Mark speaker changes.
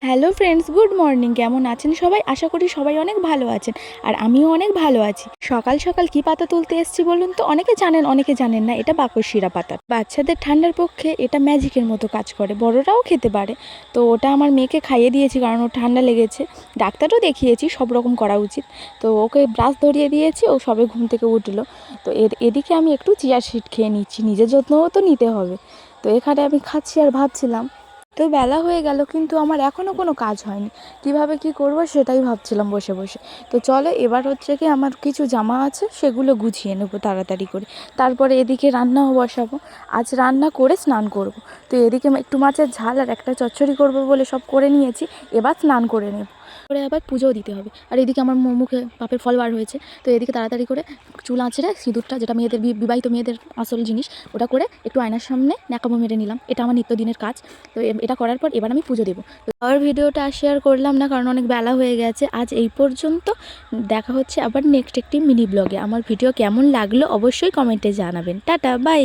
Speaker 1: Hello friends, good morning. কেমন আছেন সবাই? আশা করি সবাই অনেক ভালো আছেন, আর আমিও অনেক ভালো আছি। সকাল সকাল কি পাতা তুলতে এসেছি বলুন তো? অনেকে জানেন, অনেকে জানেন না। এটা বাকরশিরা পাতা। বাচ্চাদের ঠান্ডার পক্ষে এটা ম্যাজিকের মতো কাজ করে, বড়রাও খেতে পারে। তো ওটা আমার মেয়েকে খাইয়ে দিয়েছি, কারণ ওর ঠান্ডা লেগেছে। ডাক্তারও দেখিয়েছি, সব রকম করা উচিত। তো ওকে ব্রাশ ধরিয়ে দিয়েছি, ও সবে ঘুম থেকে উঠলো। তো এদিকে আমি একটু চিয়া সিড খেয়ে নিচ্ছি, নিজের যত্নও তো নিতে হবে। তো এখানে আমি খাচ্ছি আর ভাবছিলাম, তো বেলা হয়ে গেল কিন্তু আমার এখনও কোনো কাজ হয়নি। কিভাবে কি করব সেটাই ভাবছিলাম বসে বসে। তো চলো, এবার হচ্ছে কি, আমার কিছু জামা আছে সেগুলো গুছিয়ে নেবো তাড়াতাড়ি করে। তারপরে এদিকে রান্নাও বসাবো। আজ রান্না করে স্নান করব। তো এদিকে একটু মাছের ঝাল আর একটা চচ্চড়ি করব বলে সব করে নিয়েছি। এবার স্নান করে নেব, করে আবার পুজোও দিতে হবে। আর এদিকে আমার মুখে পাপের ফল বার হয়েছে। তো এদিকে তাড়াতাড়ি করে চুল আঁচড়ে সিঁদুরটা, যেটা মেয়েদের বিবাহিত মেয়েদের আসল জিনিস, ওটা করে একটু আয়নার সামনে ন্যাকামো মেরে নিলাম। এটা আমার নিত্যদিনের কাজ। তো এটা করার পর এবার আমি পুজো দেবো। তো আর ভিডিওটা শেয়ার করলাম না, কারণ অনেক বেলা হয়ে গেছে। আজ এই পর্যন্ত। দেখা হচ্ছে আবার নেক্সট একটি মিনি ব্লগে। আমার ভিডিও কেমন লাগলো অবশ্যই কমেন্টে জানাবেন। Tata, by.